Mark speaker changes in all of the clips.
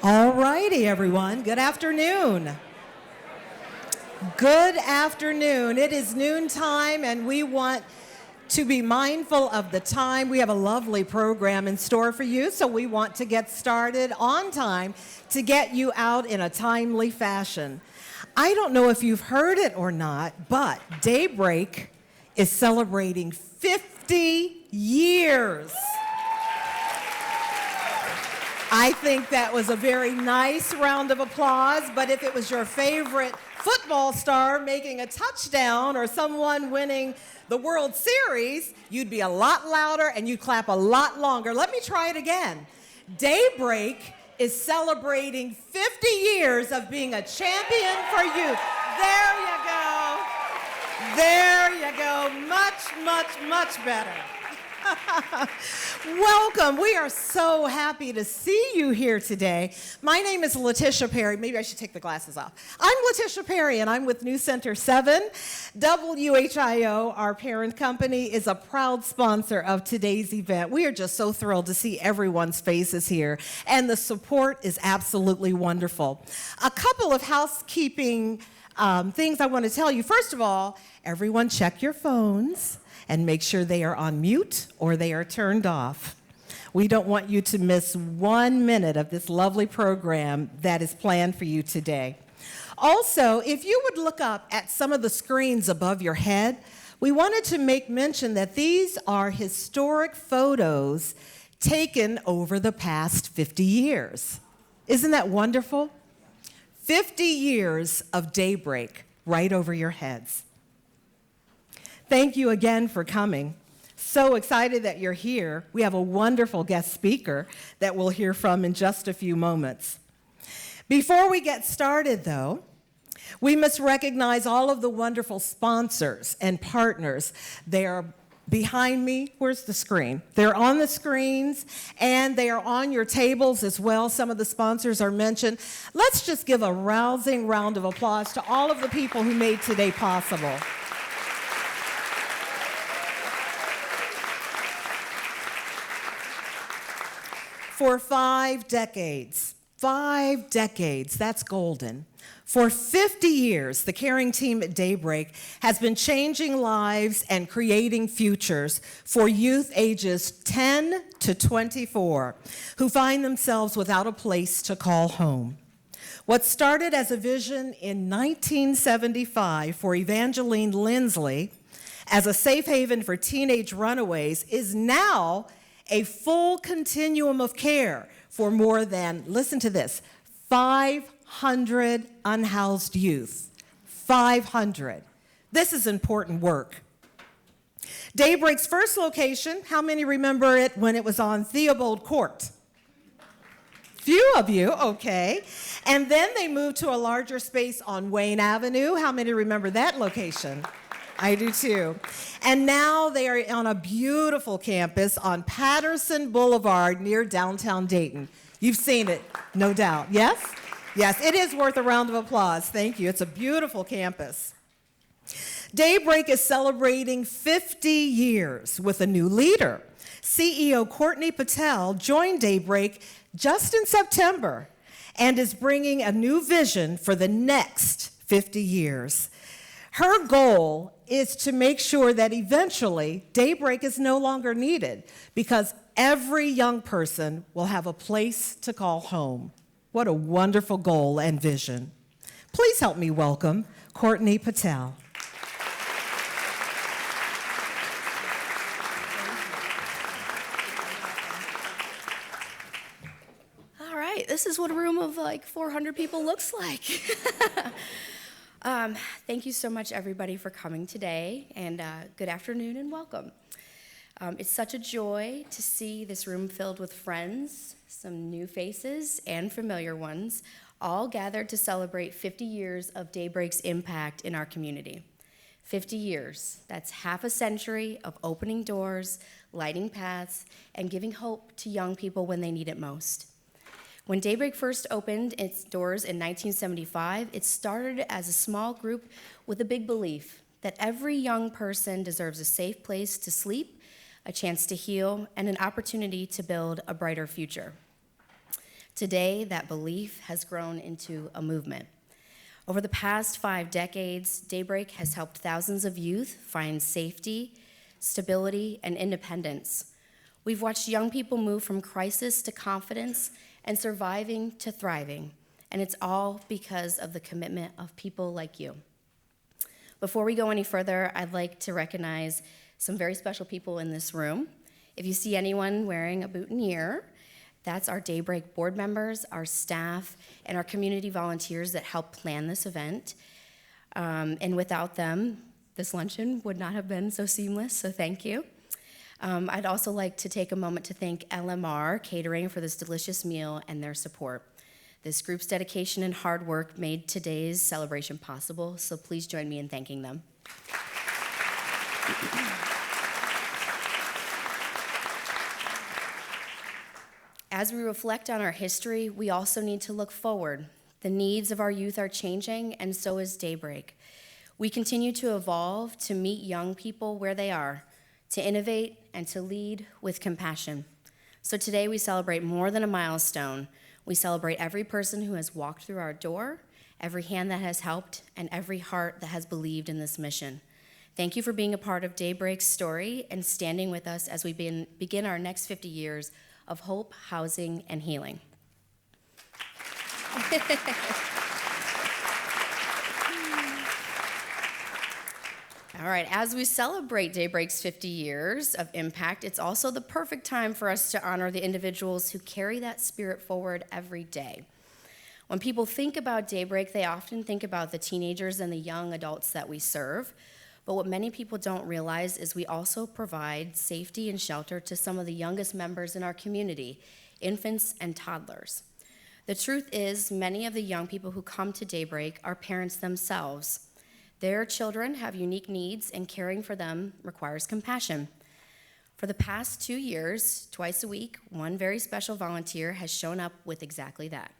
Speaker 1: All righty, everyone. Good afternoon. Good afternoon. It is noontime, and we want to be mindful of the time. We have a lovely program in store for you, so we want to get started on time to get you out in a timely fashion. I don't know if you've heard it or not, but Daybreak is celebrating 50 years. I think that was a very nice round of applause, but if it was your favorite football star making a touchdown or someone winning the World Series, you'd be a lot louder and you'd clap a lot longer. Let me try it again. Daybreak is celebrating 50 years of being a champion for youth. There you go. There you go. Much better. Welcome. We are so happy to see you here today. My name is Letitia Perry. Maybe I should take the glasses off. I'm Letitia Perry, and I'm with New Center 7. WHIO, our parent company, is a proud sponsor of today's event. We are just so thrilled to see everyone's faces here, and the support is absolutely wonderful. A couple of housekeeping things I want to tell you. First of all, everyone check your phones and make sure they are on mute or they are turned off. We don't want you to miss 1 minute of this lovely program that is planned for you today. Also, if you would look up at some of the screens above your head, we wanted to make mention that these are historic photos taken over the past 50 years. Isn't that wonderful? 50 years of Daybreak right over your heads. Thank you again for coming. So excited that you're here. We have a wonderful guest speaker that we'll hear from in just a few moments. Before we get started, though, we must recognize all of the wonderful sponsors and partners. They are behind me. Where's the screen? They're on the screens, and they are on your tables as well. Some of the sponsors are mentioned. Let's just give a rousing round of applause to all of the people who made today possible. For 5 decades, that's golden. For 50 years, the caring team at Daybreak has been changing lives and creating futures for youth ages 10 to 24 who find themselves without a place to call home. What started as a vision in 1975 for Evangeline Lindsley as a safe haven for teenage runaways is now a full continuum of care for more than, listen to this, 500 unhoused youth. 500. This is important work. Daybreak's first location, how many remember it when it was on Theobald Court? Few of you, okay. And then they moved to a larger space on Wayne Avenue. How many remember that location? I do too. And now they are on a beautiful campus on Patterson Boulevard near downtown Dayton. You've seen it, no doubt. Yes? Yes, it is worth a round of applause. Thank you. It's a beautiful campus. Daybreak is celebrating 50 years with a new leader. CEO Courtney Patel joined Daybreak just in September and is bringing a new vision for the next 50 years. Her goal is to make sure that eventually Daybreak is no longer needed because every young person will have a place to call home. What a wonderful goal and vision. Please help me welcome Courtney Patel.
Speaker 2: All right, this is what a room of like 400 people looks like. Thank you so much, everybody, for coming today, and good afternoon and welcome. It's such a joy to see this room filled with friends, some new faces, and familiar ones, all gathered to celebrate 50 years of Daybreak's impact in our community. 50 years, that's half a century of opening doors, lighting paths, and giving hope to young people when they need it most. When Daybreak first opened its doors in 1975, it started as a small group with a big belief that every young person deserves a safe place to sleep, a chance to heal, and an opportunity to build a brighter future. Today, that belief has grown into a movement. Over the past 5 decades, Daybreak has helped thousands of youth find safety, stability, and independence. We've watched young people move from crisis to confidence and surviving to thriving, and it's all because of the commitment of people like you. Before we go any further, I'd like to recognize some very special people in this room. If you see anyone wearing a boutonniere, that's our Daybreak board members, our staff, and our community volunteers that help plan this event. And without them, this luncheon would not have been so seamless, so thank you. I'd also like to take a moment to thank LMR Catering for this delicious meal and their support. This group's dedication and hard work made today's celebration possible, so please join me in thanking them. As we reflect on our history, we also need to look forward. The needs of our youth are changing, and so is Daybreak. We continue to evolve to meet young people where they are, to innovate and to lead with compassion. So today we celebrate more than a milestone. We celebrate every person who has walked through our door, every hand that has helped, and every heart that has believed in this mission. Thank you for being a part of Daybreak's story and standing with us as we begin our next 50 years of hope, housing, and healing. All right, as we celebrate Daybreak's 50 years of impact, it's also the perfect time for us to honor the individuals who carry that spirit forward every day. When people think about Daybreak, they often think about the teenagers and the young adults that we serve. But what many people don't realize is we also provide safety and shelter to some of the youngest members in our community, infants and toddlers. The truth is, many of the young people who come to Daybreak are parents themselves. Their children have unique needs, and caring for them requires compassion. For the past 2 years, twice a week, one very special volunteer has shown up with exactly that.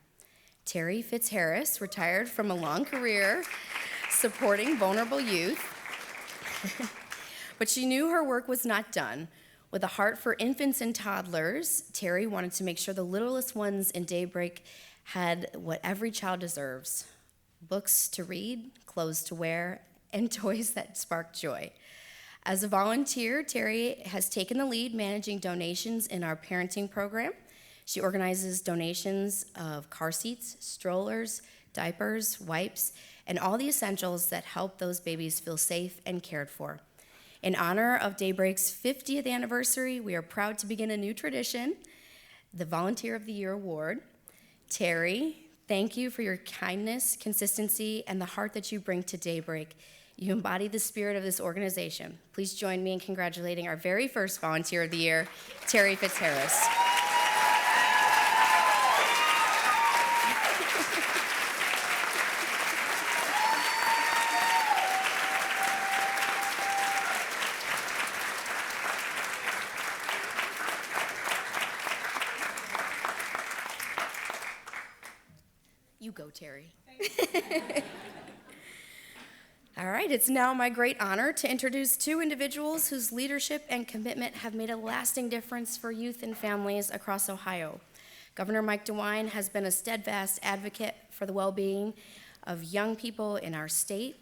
Speaker 2: Terry Fitzharris retired from a long career supporting vulnerable youth. But she knew her work was not done. With a heart for infants and toddlers, Terry wanted to make sure the littlest ones in Daybreak had what every child deserves: books to read, clothes to wear, and toys that spark joy. As a volunteer, Terry has taken the lead managing donations in our parenting program. She organizes donations of car seats, strollers, diapers, wipes, and all the essentials that help those babies feel safe and cared for. In honor of Daybreak's 50th anniversary, we are proud to begin a new tradition, the Volunteer of the Year Award. Terry, thank you for your kindness, consistency, and the heart that you bring to Daybreak. You embody the spirit of this organization. Please join me in congratulating our very first Volunteer of the Year, Terry Fitzharris. You go, Terry. All right, it's now my great honor to introduce 2 individuals whose leadership and commitment have made a lasting difference for youth and families across Ohio. Governor Mike DeWine has been a steadfast advocate for the well-being of young people in our state.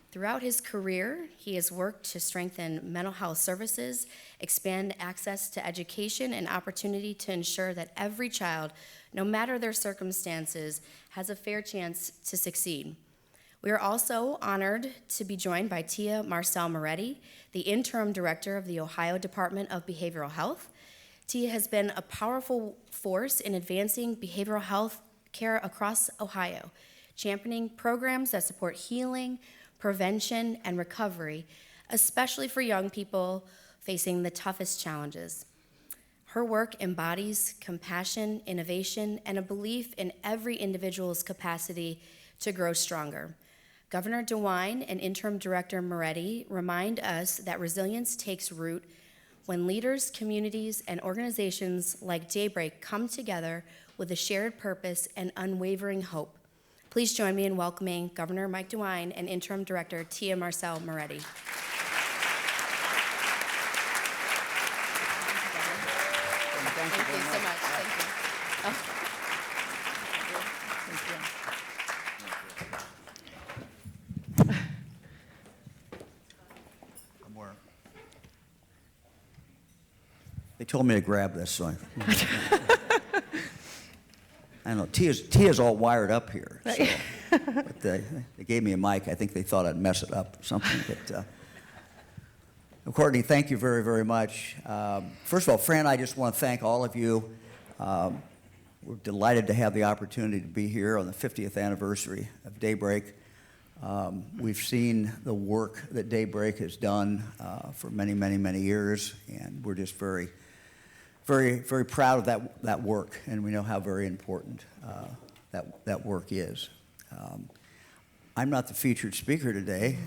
Speaker 2: Throughout his career, he has worked to strengthen mental health services, expand access to education, and opportunity to ensure that every child, no matter their circumstances, has a fair chance to succeed. We are also honored to be joined by Tia Marcel Moretti, the Interim Director of the Ohio Department of Behavioral Health. Tia has been a powerful force in advancing behavioral health care across Ohio, championing programs that support healing, prevention, and recovery, especially for young people facing the toughest challenges. Her work embodies compassion, innovation, and a belief in every individual's capacity to grow stronger. Governor DeWine and Interim Director Moretti remind us that resilience takes root when leaders, communities, and organizations like Daybreak come together with a shared purpose and unwavering hope. Please join me in welcoming Governor Mike DeWine and Interim Director Tia Marcel Moretti. Thank you so much. Thank you. Oh.
Speaker 3: They told me to grab this, so I don't know. Tia's all wired up here. So, but they gave me a mic. I think they thought I'd mess it up or something. But Courtney, thank you very, very much. First of all, Fran, I just want to thank all of you. We're delighted to have the opportunity to be here on the 50th anniversary of Daybreak. We've seen the work that Daybreak has done for many, many, many years, and we're just very, very, very proud of that work, and we know how very important that work is. I'm not the featured speaker today.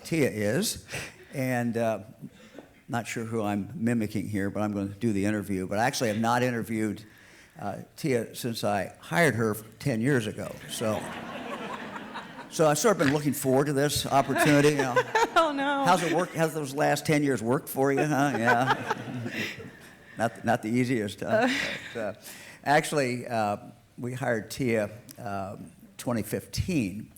Speaker 3: Tia is, and not sure who I'm mimicking here, but I'm going to do the interview. But I actually have not interviewed Tia since I hired her 10 years ago. So I've sort of been looking forward to this opportunity. You know.
Speaker 1: Oh, no.
Speaker 3: How's it work? How's those last 10 years worked for you, huh? Yeah. Not the easiest, huh? But, actually, we hired Tia 2015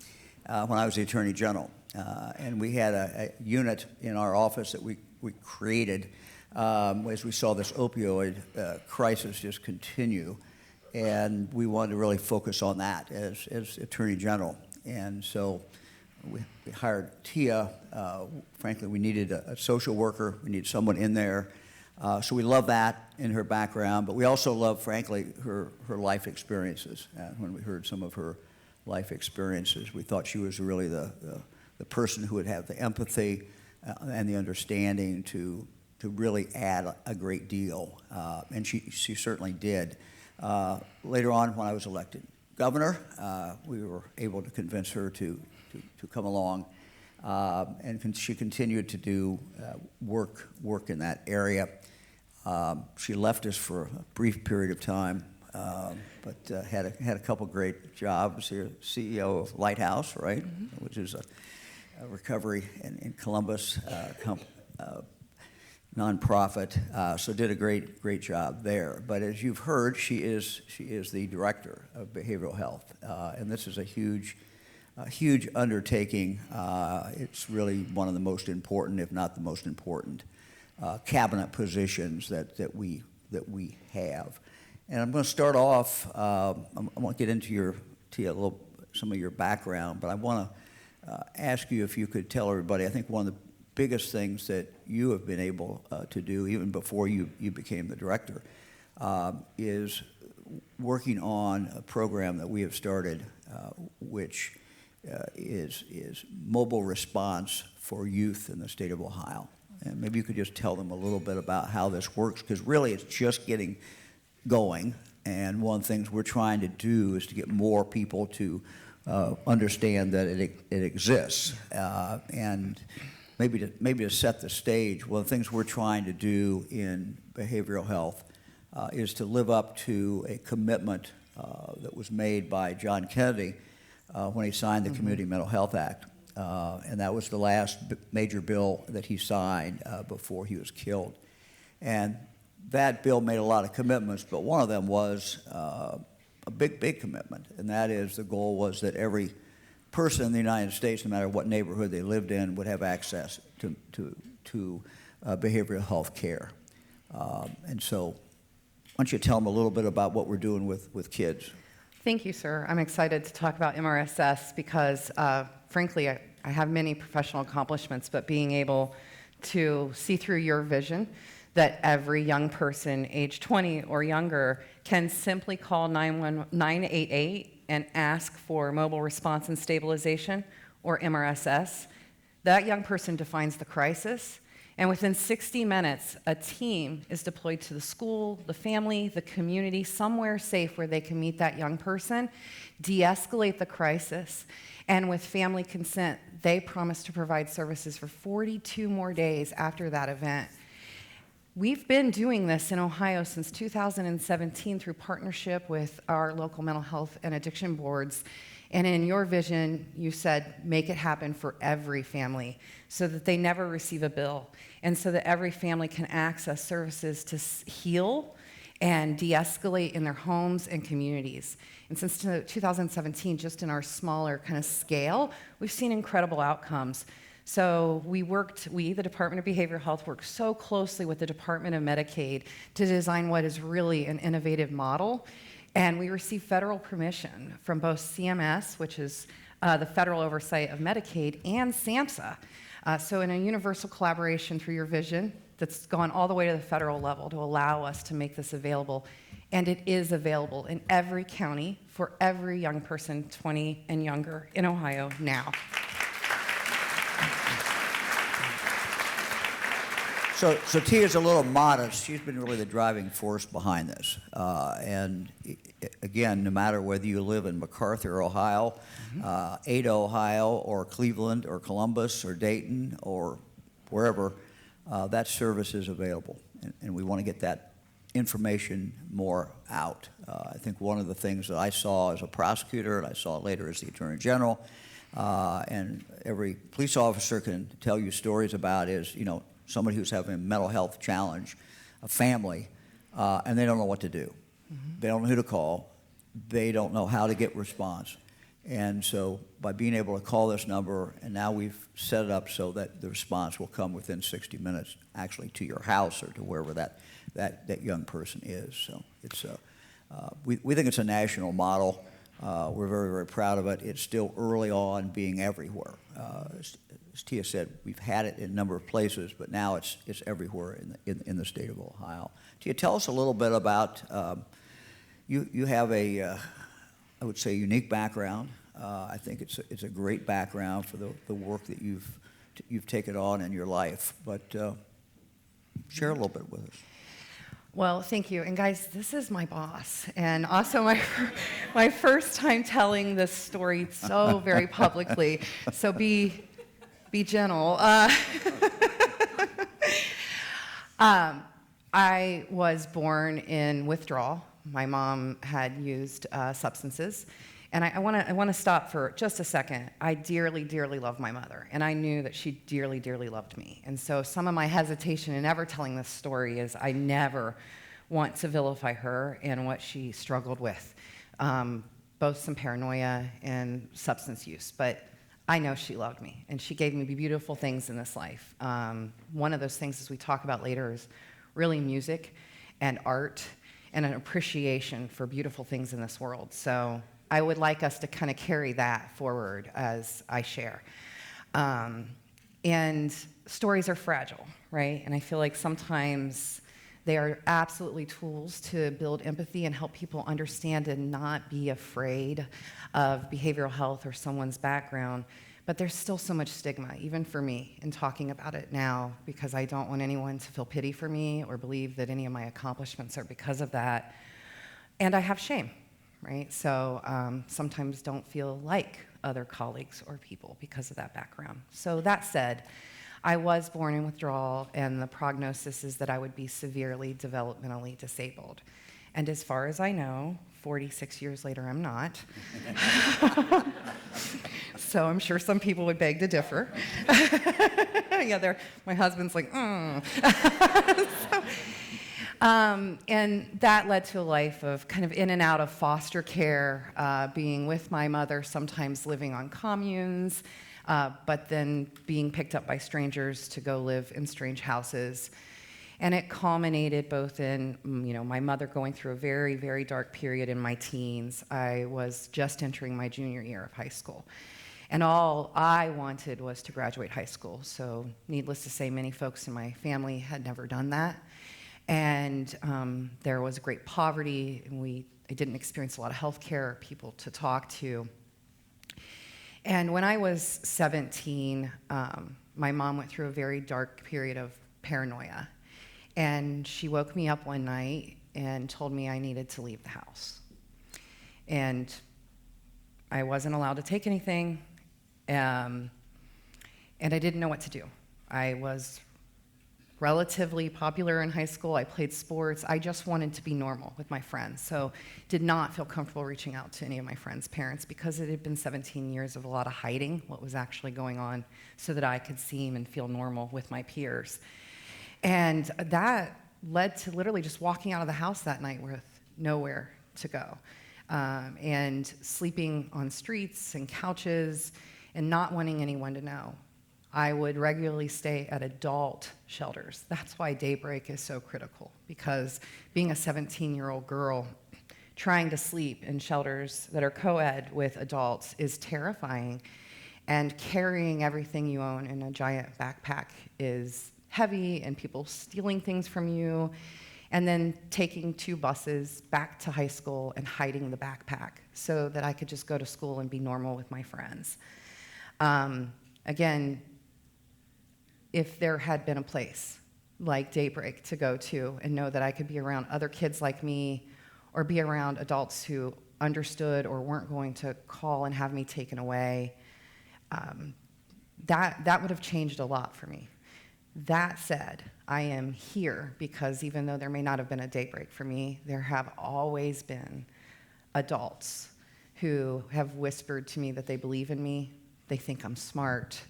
Speaker 3: when I was the Attorney General. And we had a unit in our office that we created as we saw this opioid crisis just continue. And we wanted to really focus on that as Attorney General. And so we hired Tia. Frankly, we needed a social worker. We needed someone in there. So we love that in her background. But we also love, frankly, her life experiences. When we heard some of her life experiences, we thought she was really the person who would have the empathy and the understanding to really add a great deal. And she certainly did. Later on, when I was elected governor, we were able to convince her to come along, and she continued to do work in that area. She left us for a brief period of time, but had a couple great jobs here. CEO of Lighthouse, right, mm-hmm. which is a recovery in Columbus nonprofit, so did a great job there. But as you've heard, she is the director of behavioral health, and this is a huge undertaking. It's really one of the most important, if not the most important, cabinet positions that we have. And I'm going to start off. I want to get into some of your background, but I want to ask you if you could tell everybody. I think one of the biggest things that you have been able to do, even before you became the director, is working on a program that we have started, which is mobile response for youth in the state of Ohio. And maybe you could just tell them a little bit about how this works, because really it's just getting going. And one of the things we're trying to do is to get more people to understand that it exists. And maybe to set the stage, one of the things we're trying to do in behavioral health is to live up to a commitment that was made by John Kennedy when he signed the mm-hmm. Community Mental Health Act. And that was the last major bill that he signed before he was killed. And that bill made a lot of commitments, but one of them was a big commitment, and that is the goal was that every person in the United States, no matter what neighborhood they lived in, would have access to behavioral health care. And so why don't you tell them a little bit about what we're doing with kids?
Speaker 4: Thank you, sir. I'm excited to talk about MRSS because, frankly, I have many professional accomplishments, but being able to see through your vision that every young person age 20 or younger can simply call 988 and ask for mobile response and stabilization, or MRSS. That young person defines the crisis, and within 60 minutes, a team is deployed to the school, the family, the community, somewhere safe where they can meet that young person, de-escalate the crisis, and with family consent, they promise to provide services for 42 more days after that event. We've been doing this in Ohio since 2017 through partnership with our local mental health and addiction boards. And in your vision, you said, make it happen for every family so that they never receive a bill and so that every family can access services to heal and de-escalate in their homes and communities. And since 2017, just in our smaller kind of scale, we've seen incredible outcomes. So we, the Department of Behavioral Health, worked so closely with the Department of Medicaid to design what is really an innovative model. And we received federal permission from both CMS, which is the federal oversight of Medicaid, and SAMHSA. So in a universal collaboration through your vision that's gone all the way to the federal level to allow us to make this available. And it is available in every county for every young person 20 and younger in Ohio now.
Speaker 3: So Tia's a little modest. She's been really the driving force behind this. Again, no matter whether you live in MacArthur, Ohio, Ada, Ohio, or Cleveland, or Columbus, or Dayton, or wherever, that service is available. And we want to get that information more out. I think one of the things that I saw as a prosecutor, and I saw it later as the Attorney General, and every police officer can tell you stories about is, somebody who's having a mental health challenge, a family, and they don't know what to do. They don't know who to call. They don't know how to get response. And so by being able to call this number, and now we've set it up so that the response will come within 60 minutes actually to your house or to wherever that young person is. So it's we think it's a national model. We're very, very proud of it. It's still early on being everywhere. As Tia said, we've had it in a number of places, but now it's everywhere in the state of Ohio. Tia, tell us a little bit about, you have I would say, unique background. I think it's a great background for the work that you've taken on in your life, but share a little bit with us.
Speaker 4: Well, thank you. And guys, this is my boss, and also my first time telling this story so very publicly, so be gentle. I was born in withdrawal. My mom had used substances. And I want to stop for just a second. I dearly, dearly love my mother, and I knew that she dearly, dearly loved me. And so some of my hesitation in ever telling this story is I never want to vilify her and what she struggled with, both some paranoia and substance use. But I know she loved me, and she gave me beautiful things in this life. One of those things, as we talk about later, is really music and art and an appreciation for beautiful things in this world. So I would like us to kind of carry that forward as I share. And stories are fragile, right? And I feel like sometimes they are absolutely tools to build empathy and help people understand and not be afraid of behavioral health or someone's background. But there's still so much stigma, even for me, in talking about it now, because I don't want anyone to feel pity for me or believe that any of my accomplishments are because of that. And I have shame, right? So sometimes don't feel like other colleagues or people because of that background. So that said, I was born in withdrawal, and the prognosis is that I would be severely developmentally disabled. And as far as I know, 46 years later, I'm not. So I'm sure some people would beg to differ. Yeah, my husband's like, and that led to a life of kind of in and out of foster care, being with my mother, sometimes living on communes, but then being picked up by strangers to go live in strange houses. And it culminated both in, my mother going through a very, very dark period in my teens. I was just entering my junior year of high school. And all I wanted was to graduate high school. So needless to say, many folks in my family had never done that. And there was great poverty, and I didn't experience a lot of health care, people to talk to. And when I was 17, my mom went through a very dark period of paranoia. And she woke me up one night and told me I needed to leave the house. And I wasn't allowed to take anything, and I didn't know what to do. I was relatively popular in high school. I played sports. I just wanted to be normal with my friends, so did not feel comfortable reaching out to any of my friends' parents because it had been 17 years of a lot of hiding what was actually going on so that I could seem and feel normal with my peers. And that led to literally just walking out of the house that night with nowhere to go, and sleeping on streets and couches and not wanting anyone to know. I would regularly stay at adult shelters. That's why Daybreak is so critical, because being a 17-year-old girl trying to sleep in shelters that are co-ed with adults is terrifying, and carrying everything you own in a giant backpack is heavy, and people stealing things from you, and then taking 2 buses back to high school and hiding the backpack so that I could just go to school and be normal with my friends. Again, if there had been a place like Daybreak to go to and know that I could be around other kids like me, or be around adults who understood or weren't going to call and have me taken away, that would have changed a lot for me. That said, I am here because even though there may not have been a Daybreak for me, there have always been adults who have whispered to me that they believe in me, they think I'm smart,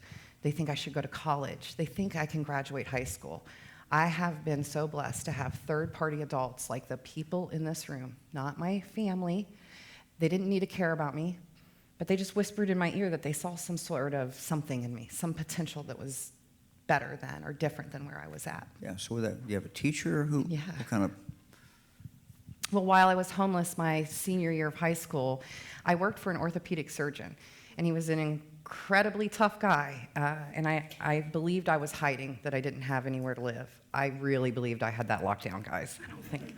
Speaker 4: they think I should go to college, they think I can graduate high school. I have been so blessed to have third-party adults like the people in this room, not my family. They didn't need to care about me, but they just whispered in my ear that they saw some sort of something in me, some potential that was better than or different than where I was at.
Speaker 3: Yeah, so with that, you have a teacher who kind of...
Speaker 4: Well, while I was homeless my senior year of high school, I worked for an orthopedic surgeon, and he was an incredibly tough guy, and I believed I was hiding, that I didn't have anywhere to live. I really believed I had that locked down, guys. I don't think,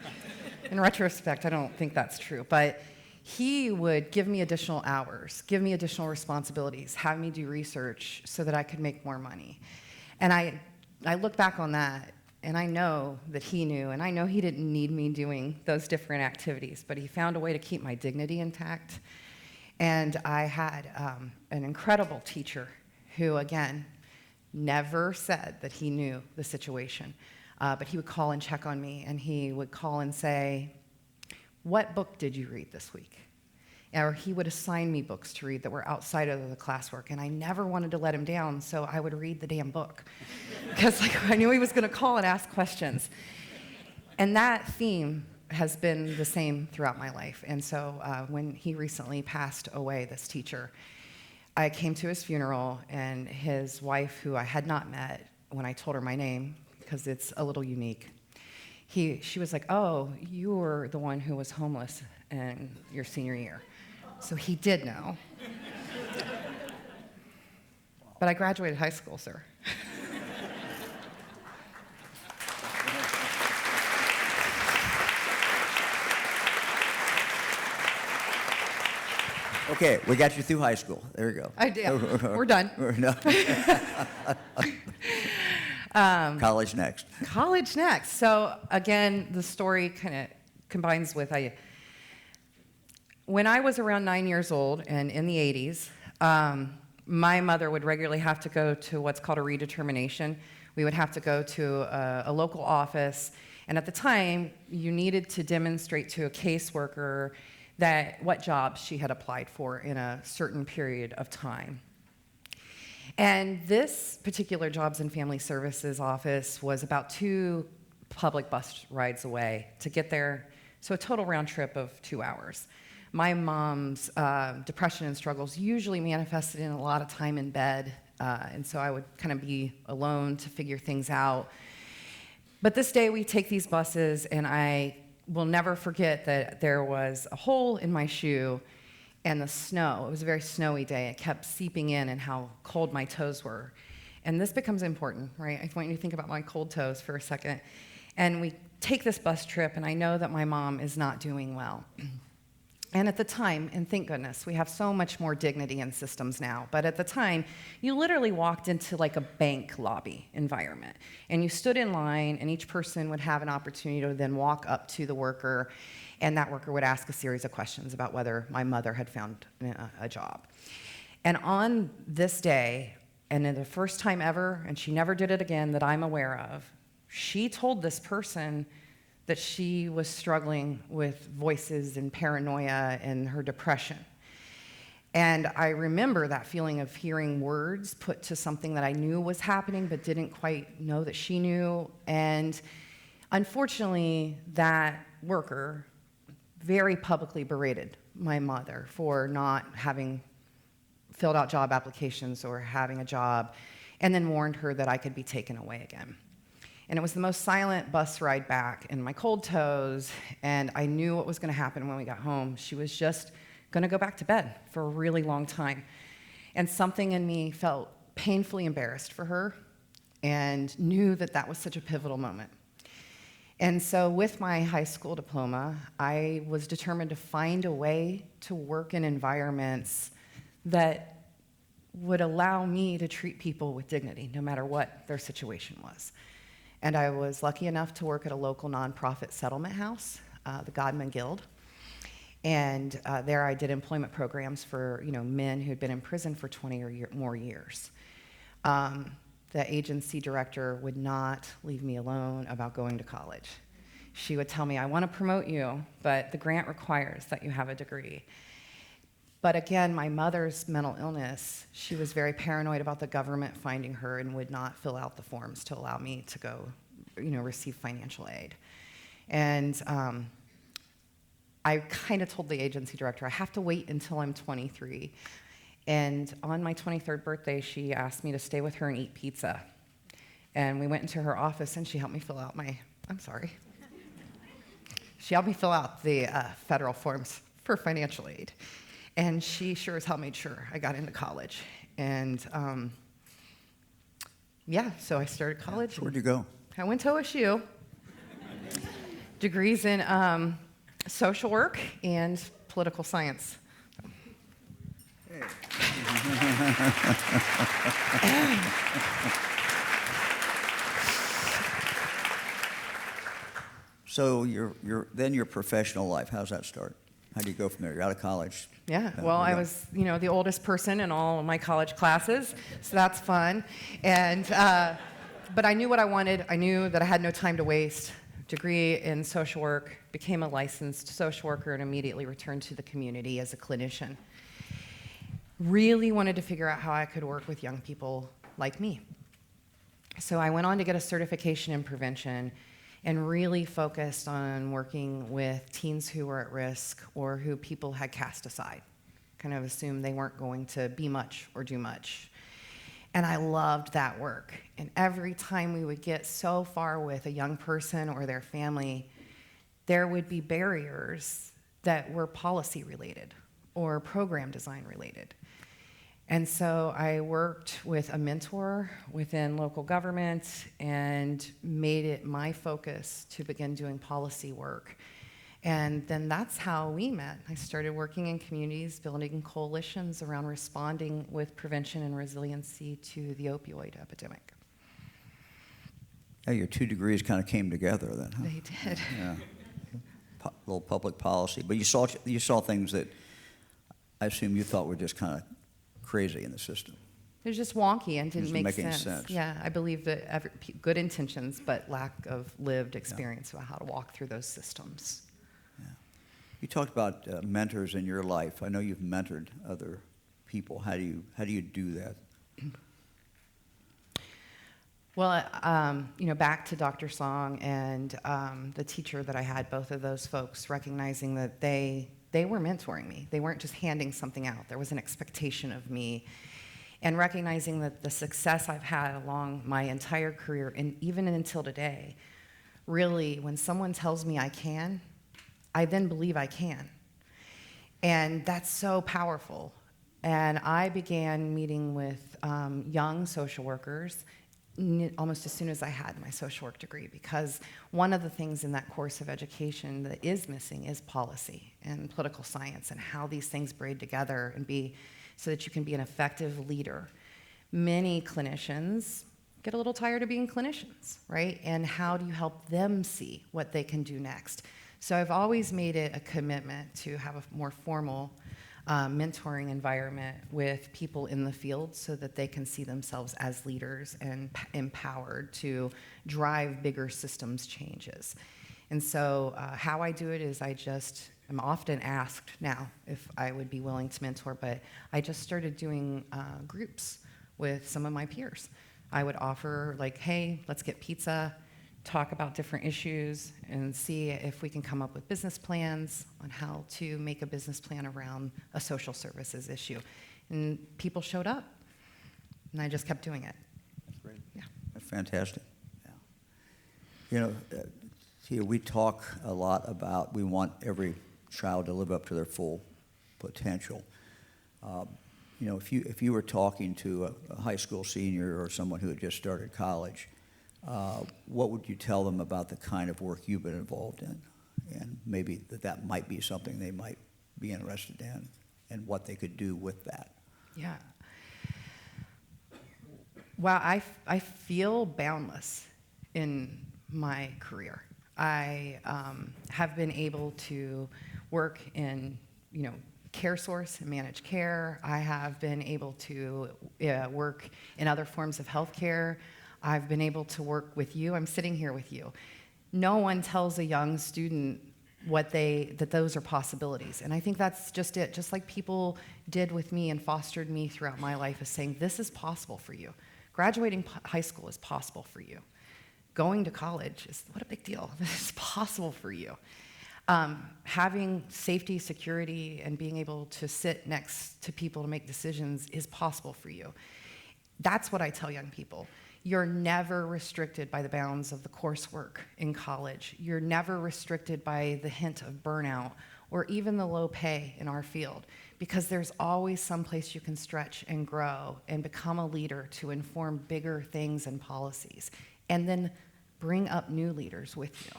Speaker 4: in retrospect, I don't think that's true, but he would give me additional hours, give me additional responsibilities, have me do research so that I could make more money. And I look back on that, and I know that he knew, and I know he didn't need me doing those different activities, but he found a way to keep my dignity intact. And I had an incredible teacher who, again, never said that he knew the situation, but he would call and check on me, and he would call and say, "What book did you read this week?" Or he would assign me books to read that were outside of the classwork, and I never wanted to let him down, so I would read the damn book, because I knew he was going to call and ask questions. And that theme has been the same throughout my life. And so when he recently passed away, this teacher, I came to his funeral, and his wife, who I had not met when I told her my name, because it's a little unique, she was like, "Oh, you were the one who was homeless in your senior year." So he did know. But I graduated high school, sir.
Speaker 3: Okay, we got you through high school. There you go.
Speaker 4: I did. We're done.
Speaker 3: College next.
Speaker 4: College next. So again, the story kind of combines with when I was around 9 years old and in the 80s, my mother would regularly have to go to what's called a redetermination. We would have to go to a local office, and at the time, you needed to demonstrate to a caseworker what jobs she had applied for in a certain period of time. And this particular Jobs and Family Services office was about 2 public bus rides away to get there, so a total round trip of 2 hours. My mom's depression and struggles usually manifested in a lot of time in bed, and so I would kind of be alone to figure things out. But this day we take these buses, and I will never forget that there was a hole in my shoe and the snow. It was a very snowy day. It kept seeping in, and how cold my toes were. And this becomes important, right? I want you to think about my cold toes for a second. And we take this bus trip, and I know that my mom is not doing well. And at the time, and thank goodness, we have so much more dignity in systems now, but at the time, you literally walked into like a bank lobby environment, and you stood in line, and each person would have an opportunity to then walk up to the worker, and that worker would ask a series of questions about whether my mother had found a job. And on this day, and in the first time ever, and she never did it again that I'm aware of, she told this person that she was struggling with voices and paranoia and her depression. And I remember that feeling of hearing words put to something that I knew was happening but didn't quite know that she knew. And unfortunately, that worker very publicly berated my mother for not having filled out job applications or having a job. and then warned her that I could be taken away again. And it was the most silent bus ride back in my cold toes, and I knew what was going to happen when we got home. She was just going to go back to bed for a really long time. And something in me felt painfully embarrassed for her and knew that that was such a pivotal moment. And so with my high school diploma, I was determined to find a way to work in environments that would allow me to treat people with dignity, no matter what their situation was. And I was lucky enough to work at a local nonprofit settlement house, the Godman Guild. And there I did employment programs for men who had been in prison for 20 or more years. The agency director would not leave me alone about going to college. She would tell me, I want to promote you, but the grant requires that you have a degree. But again, my mother's mental illness, she was very paranoid about the government finding her and would not fill out the forms to allow me to go, receive financial aid. And I kind of told the agency director, I have to wait until I'm 23. And on my 23rd birthday, she asked me to stay with her and eat pizza. And we went into her office, and she helped me fill out She helped me fill out the federal forms for financial aid. And she sure as hell made sure I got into college. And so I started college.
Speaker 3: So where'd you go?
Speaker 4: I went to OSU. Degrees in social work and political science.
Speaker 3: So your professional life, how's that start? How do you go from there? You're out of college.
Speaker 4: Yeah, well, I was, the oldest person in all of my college classes, so that's fun. And, but I knew what I wanted. I knew that I had no time to waste. Degree in social work, became a licensed social worker, and immediately returned to the community as a clinician. Really wanted to figure out how I could work with young people like me. So I went on to get a certification in prevention and really focused on working with teens who were at risk or who people had cast aside, kind of assumed they weren't going to be much or do much. And I loved that work. And every time we would get so far with a young person or their family, there would be barriers that were policy related or program design related. And so I worked with a mentor within local government and made it my focus to begin doing policy work. And then that's how we met. I started working in communities, building coalitions around responding with prevention and resiliency to the opioid epidemic.
Speaker 3: Yeah, your two degrees kind of came together then, huh?
Speaker 4: They did.
Speaker 3: Yeah, little public policy. But you saw things that I assume you thought were just kind of crazy in the system.
Speaker 4: It was just wonky and didn't make
Speaker 3: making
Speaker 4: sense. Yeah, I believe that good intentions, but lack of lived experience about how to walk through those systems.
Speaker 3: Yeah. You talked about mentors in your life. I know you've mentored other people. How do you do that?
Speaker 4: Well, back to Dr. Song and the teacher that I had, both of those folks, recognizing that they were mentoring me. They weren't just handing something out. There was an expectation of me. And recognizing that the success I've had along my entire career, and even until today, really, when someone tells me I can, I then believe I can. And that's so powerful. And I began meeting with young social workers almost as soon as I had my social work degree, because one of the things in that course of education that is missing is policy and political science and how these things braid together and be so that you can be an effective leader. Many clinicians get a little tired of being clinicians, right? And how do you help them see what they can do next? So I've always made it a commitment to have a more formal mentoring environment with people in the field so that they can see themselves as leaders and empowered to drive bigger systems changes. And so how I do it is I'm often asked now if I would be willing to mentor, but I just started doing groups with some of my peers. I would offer like, hey, let's get pizza, talk about different issues, and see if we can come up with business plans on how to make a business plan around a social services issue. And people showed up, and I just kept doing it.
Speaker 3: fantastic. Yeah. You know, Tia, we talk a lot about we want every child to live up to their full potential. You know, if you were talking to a high school senior or someone who had just started college, what would you tell them about the kind of work you've been involved in? And maybe that might be something they might be interested in, and what they could do with that.
Speaker 4: Yeah. Wow, I feel boundless in my career. I have been able to work in, you know, care source and manage care. I have been able to work in other forms of healthcare. I've been able to work with you. I'm sitting here with you. No one tells a young student that those are possibilities. And I think that's just it. Just like people did with me and fostered me throughout my life, is saying, this is possible for you. Graduating high school is possible for you. Going to college is, what a big deal. This is possible for you. Having safety, security, and being able to sit next to people to make decisions is possible for you. That's what I tell young people. You're never restricted by the bounds of the coursework in college. You're never restricted by the hint of burnout or even the low pay in our field, because there's always some place you can stretch and grow and become a leader to inform bigger things and policies, and then bring up new leaders with you.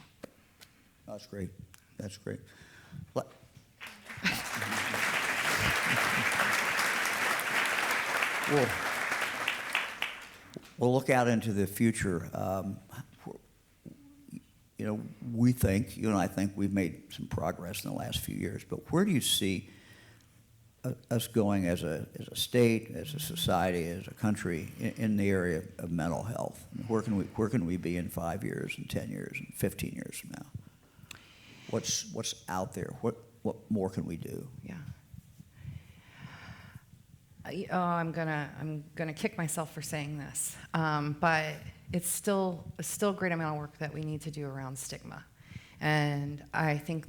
Speaker 3: That's great. That's great. We'll look out into the future. You know, we think, you and I think we've made some progress in the last few years, but where do you see us going as a state, as a society, as a country in the area of mental health? Where can we be in 5 years, and 10 years, and 15 years from now? What's out there? What more can we do?
Speaker 4: Yeah. I'm gonna kick myself for saying this, but it's still a great amount of work that we need to do around stigma, and I think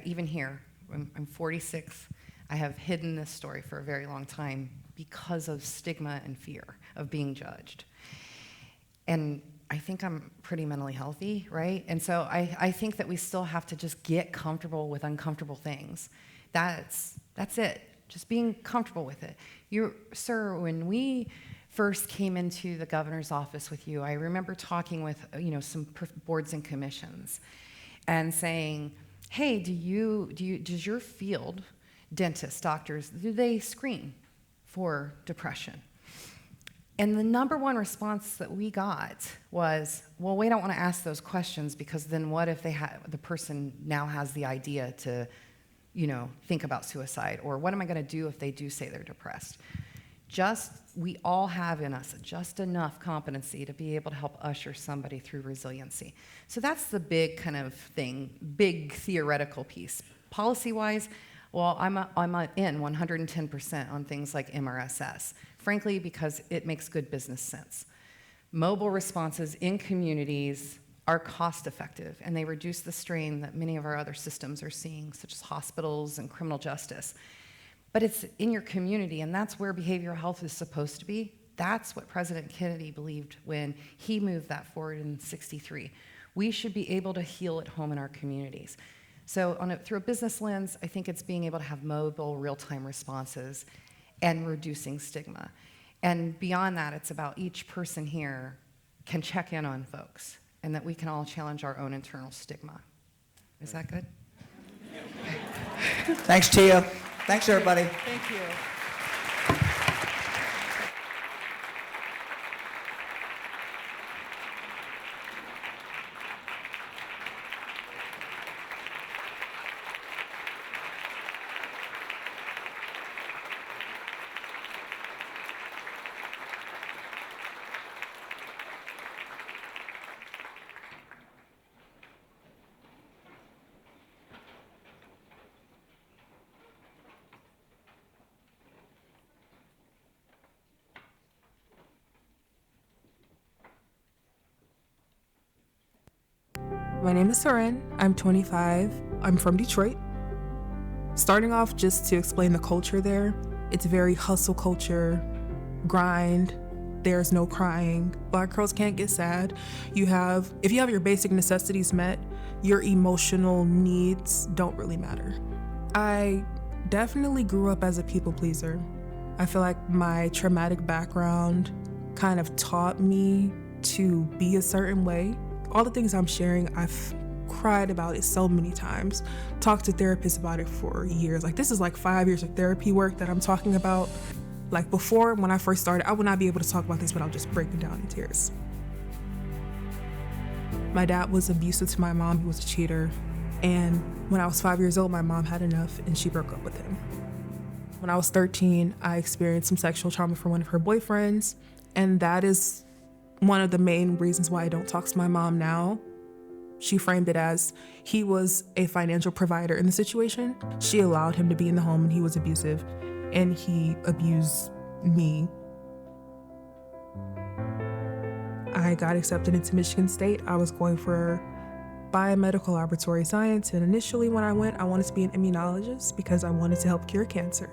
Speaker 4: even here, I'm 46. I have hidden this story for a very long time because of stigma and fear of being judged, and I think I'm pretty mentally healthy, right? And so I think that we still have to just get comfortable with uncomfortable things. That's it. Just being comfortable with it. Sir, when we first came into the governor's office with you, I remember talking with some boards and commissions and saying, hey, does your field, dentists, doctors, do they screen for depression? And the number one response that we got was, well, we don't want to ask those questions, because then what if the person now has the idea to think about suicide, or what am I going to do if they do say they're depressed? We all have in us just enough competency to be able to help usher somebody through resiliency. So that's the big kind of thing, big theoretical piece. Policy-wise, well, I'm in 110% on things like MRSS, frankly, because it makes good business sense. Mobile responses in communities are cost-effective, and they reduce the strain that many of our other systems are seeing, such as hospitals and criminal justice. But it's in your community, and that's where behavioral health is supposed to be. That's what President Kennedy believed when he moved that forward in '63. We should be able to heal at home in our communities. So through a business lens, I think it's being able to have mobile, real-time responses and reducing stigma. And beyond that, it's about each person here can check in on folks, and that we can all challenge our own internal stigma. Is that good?
Speaker 3: Thanks, Tia. Thanks, everybody.
Speaker 1: Thank you.
Speaker 5: My name is Seren. I'm 25. I'm from Detroit. Starting off, just to explain the culture there, it's very hustle culture, grind, there's no crying. Black girls can't get sad. If you have your basic necessities met, your emotional needs don't really matter. I definitely grew up as a people pleaser. I feel like my traumatic background kind of taught me to be a certain way. All the things I'm sharing, I've cried about it so many times, talked to therapists about it for years. Like, this is like 5 years of therapy work that I'm talking about. Like, before, when I first started, I would not be able to talk about this without just breaking down in tears. My dad was abusive to my mom. He was a cheater. And when I was 5 years old, my mom had enough and she broke up with him. When I was 13, I experienced some sexual trauma from one of her boyfriends. And that is one of the main reasons why I don't talk to my mom now. She framed it as he was a financial provider in the situation. She allowed him to be in the home and he was abusive, and he abused me. I got accepted into Michigan State. I was going for biomedical laboratory science, and initially when I went, I wanted to be an immunologist because I wanted to help cure cancer.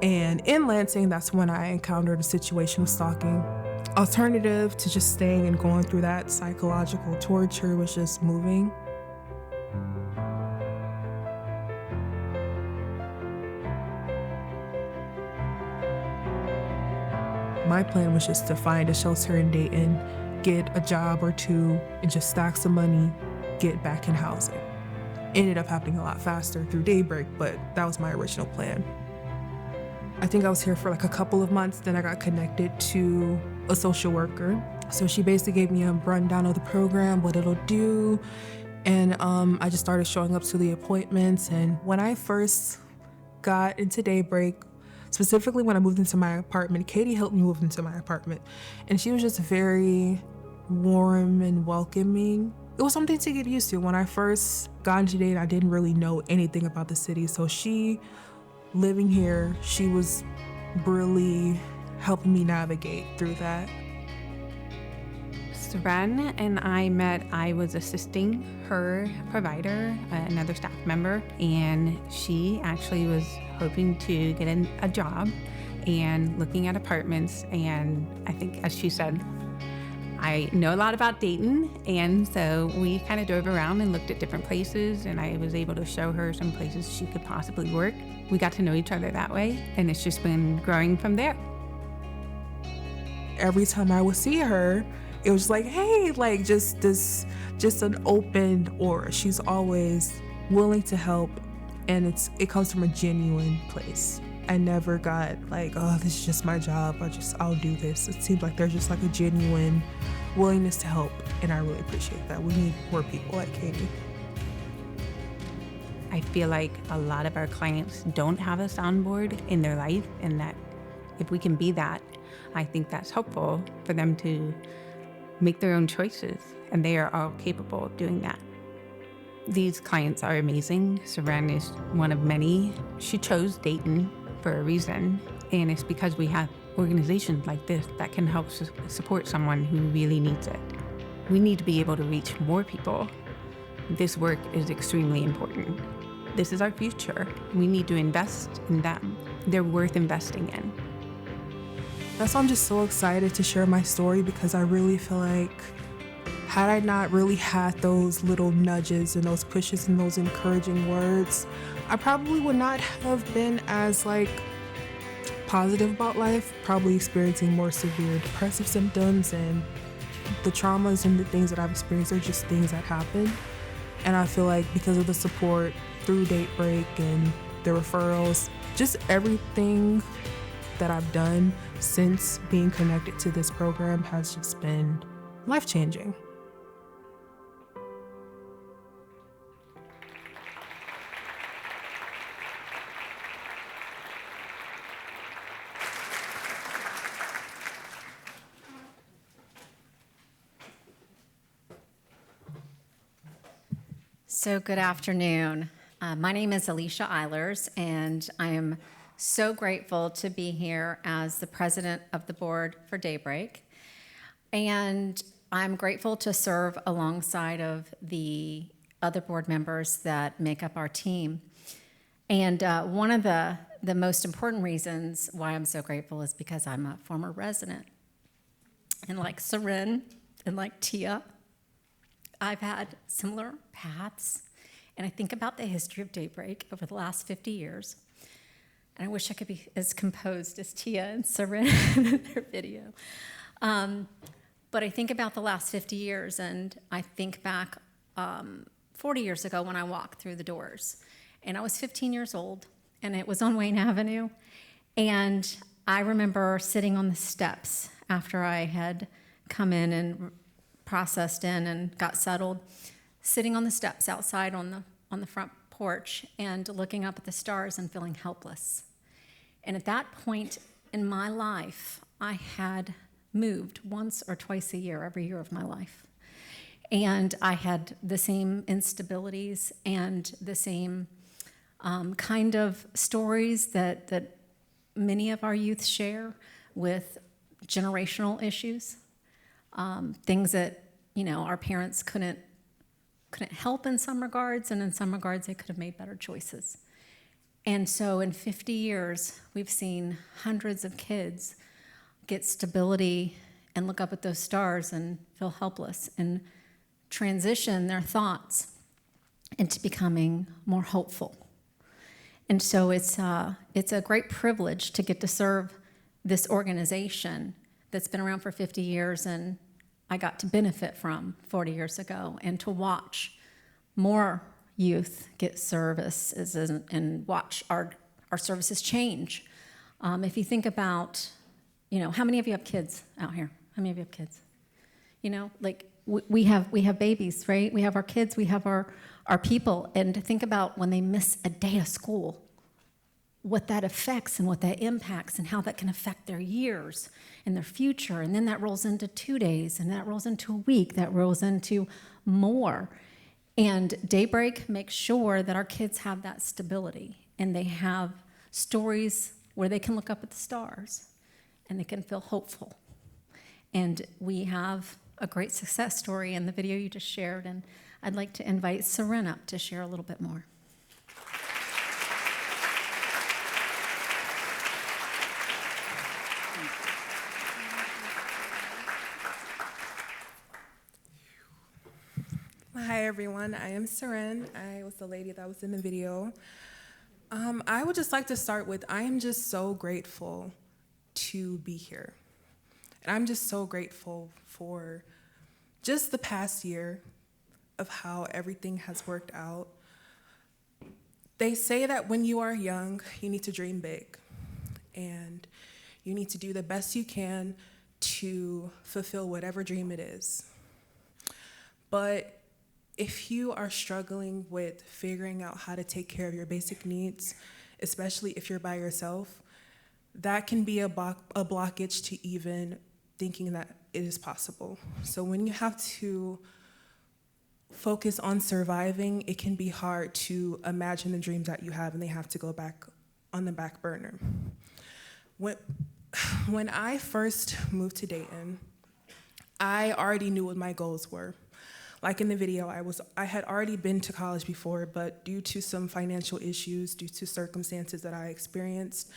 Speaker 5: And in Lansing, that's when I encountered a situation of stalking. Alternative to just staying and going through that psychological torture was just moving. My plan was just to find a shelter in Dayton, get a job or two, and just stack some money, get back in housing. Ended up happening a lot faster through Daybreak, but that was my original plan. I think I was here for like a couple of months, then I got connected to a social worker. So she basically gave me a rundown of the program, what it'll do, and I just started showing up to the appointments. And when I first got into Daybreak, specifically when I moved into my apartment, Katie helped me move into my apartment, and she was just very warm and welcoming. It was something to get used to. When I first got into Dayton, I didn't really know anything about the city, so living here, she was really helping me navigate through that.
Speaker 6: Seren and I met. I was assisting her provider, another staff member, and she actually was hoping to get a job and looking at apartments. And I think, as she said, I know a lot about Dayton, and so we kind of drove around and looked at different places, and I was able to show her some places she could possibly work. We got to know each other that way, and it's just been growing from there.
Speaker 5: Every time I would see her, it was like, hey, like just an open aura. She's always willing to help, and it comes from a genuine place. I never got like, oh, this is just my job, I'll do this. It seems like there's just like a genuine willingness to help, and I really appreciate that. We need more people like Katie.
Speaker 6: I feel like a lot of our clients don't have a soundboard in their life, and that if we can be that, I think that's helpful for them to make their own choices, and they are all capable of doing that. These clients are amazing. Seren is one of many. She chose Dayton for a reason, and it's because we have organizations like this that can help support someone who really needs it. We need to be able to reach more people. This work is extremely important. This is our future. We need to invest in them. They're worth investing in.
Speaker 5: That's why I'm just so excited to share my story, because I really feel like had I not really had those little nudges and those pushes and those encouraging words, I probably would not have been as positive about life, probably experiencing more severe depressive symptoms, and the traumas and the things that I've experienced are just things that happen. And I feel like because of the support through Daybreak and the referrals, just everything that I've done since being connected to this program has just been life-changing.
Speaker 7: So good afternoon. My name is Alicia Eilers, and I am so grateful to be here as the president of the board for Daybreak. And I'm grateful to serve alongside of the other board members that make up our team. And one of the most important reasons why I'm so grateful is because I'm a former resident. And like Seren and like Tia, I've had similar paths. And I think about the history of Daybreak over the last 50 years. And I wish I could be as composed as Tia and Seren in their video. But I think about the last 50 years, and I think back 40 years ago when I walked through the doors. And I was 15 years old, and it was on Wayne Avenue. And I remember sitting on the steps after I had come in and processed in and got settled, sitting on the steps outside on the front porch and looking up at the stars and feeling helpless. And at that point in my life, I had moved once or twice a year, every year of my life. And I had the same instabilities and the same kind of stories that many of our youth share with generational issues, things that, our parents couldn't help in some regards, and in some regards they could have made better choices. And so in 50 years, we've seen hundreds of kids get stability and look up at those stars and feel helpless and transition their thoughts into becoming more hopeful. And so it's a great privilege to get to serve this organization that's been around for 50 years and I got to benefit from 40 years ago, and to watch more youth get services and watch our services change. If you think about, how many of you have kids out here? How many of you have kids? We have babies, right? We have our kids, we have our people, and to think about when they miss a day of school, what that affects and what that impacts and how that can affect their years and their future. And then that rolls into 2 days, and that rolls into a week, that rolls into more. And Daybreak makes sure that our kids have that stability and they have stories where they can look up at the stars and they can feel hopeful. And we have a great success story in the video you just shared, and I'd like to invite Seren up to share a little bit more.
Speaker 8: Hi everyone, I am Seren. I was the lady that was in the video. I would just like to start with, I am just so grateful to be here. And I'm just so grateful for just the past year of how everything has worked out. They say that when you are young, you need to dream big. And you need to do the best you can to fulfill whatever dream it is. But if you are struggling with figuring out how to take care of your basic needs, especially if you're by yourself, that can be a blockage to even thinking that it is possible. So when you have to focus on surviving, it can be hard to imagine the dreams that you have and they have to go back on the back burner. When I first moved to Dayton, I already knew what my goals were. Like in the video, I had already been to college before, but due to some financial issues, due to circumstances that I experienced,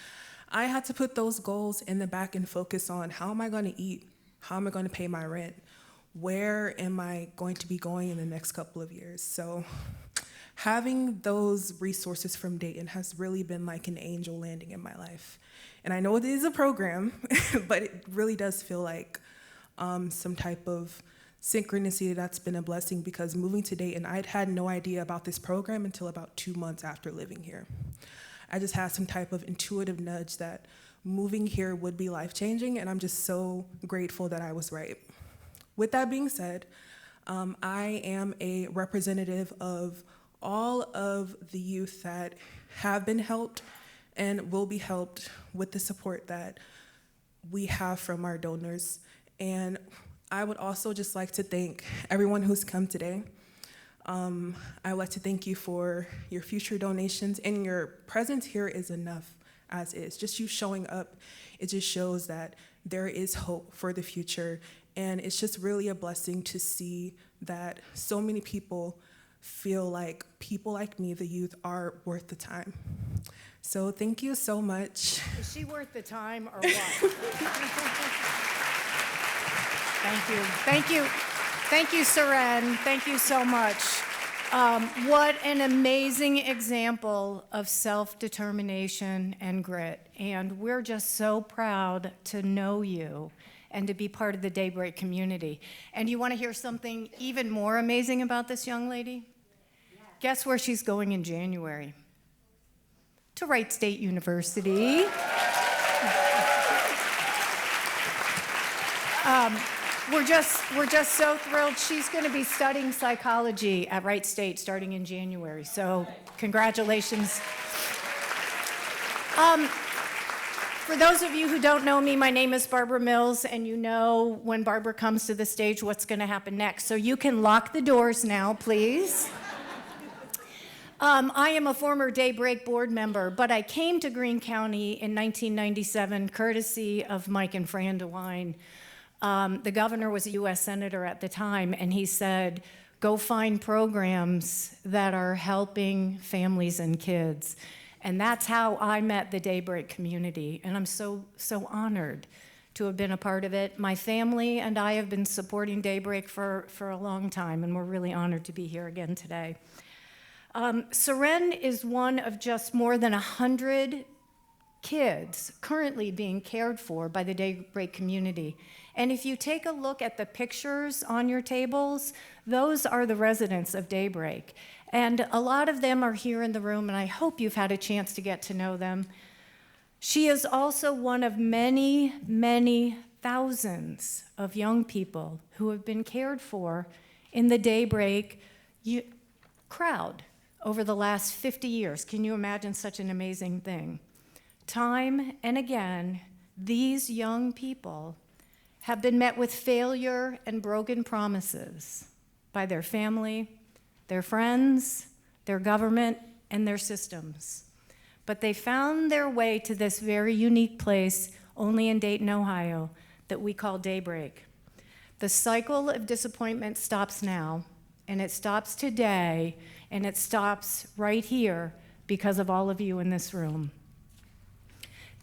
Speaker 8: I had to put those goals in the back and focus on how am I going to eat? How am I going to pay my rent? Where am I going to be going in the next couple of years? So having those resources from Dayton has really been like an angel landing in my life. And I know it is a program, but it really does feel like some type of synchronicity that's been a blessing, because moving to Dayton, I'd had no idea about this program until about 2 months after living here. I just had some type of intuitive nudge that moving here would be life-changing, and I'm just so grateful that I was right. With that being said, I am a representative of all of the youth that have been helped and will be helped with the support that we have from our donors. And I would also just like to thank everyone who's come today. I would like to thank you for your future donations, and your presence here is enough as is. Just you showing up, it just shows that there is hope for the future, and it's just really a blessing to see that so many people feel like people like me, the youth, are worth the time. So thank you so much.
Speaker 9: Is she worth the time or what? Thank you. Thank you. Thank you, Seren. Thank you so much. What an amazing example of self-determination and grit. And we're just so proud to know you and to be part of the Daybreak community. And you want to hear something even more amazing about this young lady? Yeah. Guess where she's going in January? To Wright State University. We're just so thrilled. She's going to be studying psychology at Wright State starting in January. So congratulations. For those of you who don't know me, my name is Barbara Mills, and you know when Barbara comes to the stage what's going to happen next. So you can lock the doors now, please. I am a former Daybreak board member, but I came to Greene County in 1997 courtesy of Mike and Fran DeWine. The governor was a U.S. senator at the time, and he said, go find programs that are helping families and kids. And that's how I met the Daybreak community, and I'm so honored to have been a part of it. My family and I have been supporting Daybreak for a long time, and we're really honored to be here again today. Seren is one of just more than 100 kids currently being cared for by the Daybreak community. And if you take a look at the pictures on your tables, those are the residents of Daybreak. And a lot of them are here in the room, and I hope you've had a chance to get to know them. She is also one of many, many thousands of young people who have been cared for in the Daybreak crowd over the last 50 years. Can you imagine such an amazing thing? Time and again, these young people have been met with failure and broken promises by their family, their friends, their government, and their systems. But they found their way to this very unique place only in Dayton, Ohio, that we call Daybreak. The cycle of disappointment stops now, and it stops today, and it stops right here because of all of you in this room.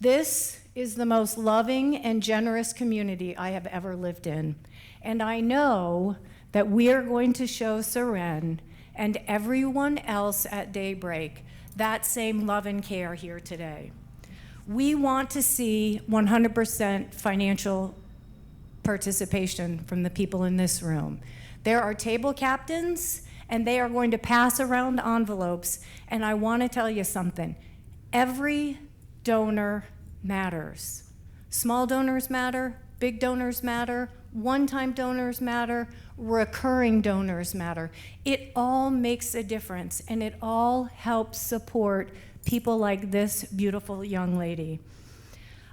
Speaker 9: This is the most loving and generous community I have ever lived in. And I know that we are going to show Seren and everyone else at Daybreak that same love and care here today. We want to see 100% financial participation from the people in this room. There are table captains, and they are going to pass around envelopes, and I want to tell you something. Every donor matters. Small donors matter, big donors matter, one-time donors matter, recurring donors matter. It all makes a difference, and it all helps support people like this beautiful young lady.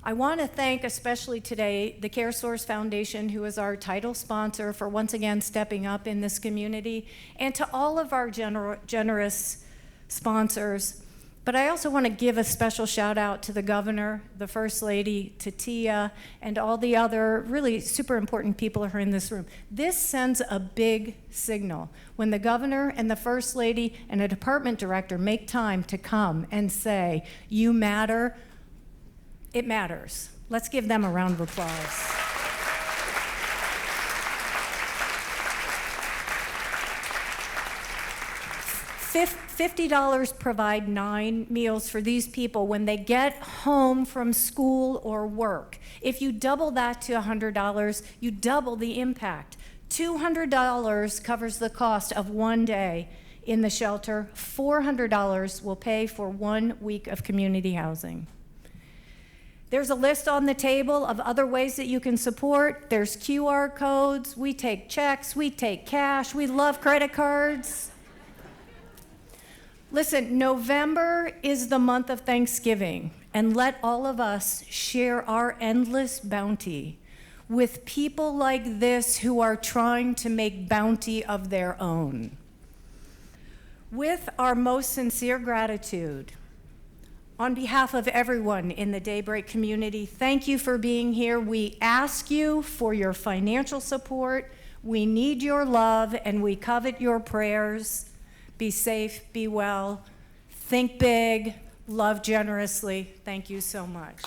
Speaker 9: I want to thank especially today the CareSource Foundation, who is our title sponsor, for once again stepping up in this community, and to all of our generous sponsors. But I also want to give a special shout out to the governor, the first lady, to Tia, and all the other really super important people who are in this room. This sends a big signal when the governor and the first lady and a department director make time to come and say, you matter, it matters. Let's give them a round of applause. $50 provide 9 meals for these people when they get home from school or work. If you double that to $100, you double the impact. $200 covers the cost of one day in the shelter. $400 will pay for 1 week of community housing. There's a list on the table of other ways that you can support. There's QR codes. We take checks. We take cash. We love credit cards. Listen, November is the month of Thanksgiving, and let all of us share our endless bounty with people like this who are trying to make bounty of their own. With our most sincere gratitude, on behalf of everyone in the Daybreak community, thank you for being here. We ask you for your financial support. We need your love, and we covet your prayers. Be safe, be well, think big, love generously. Thank you so much.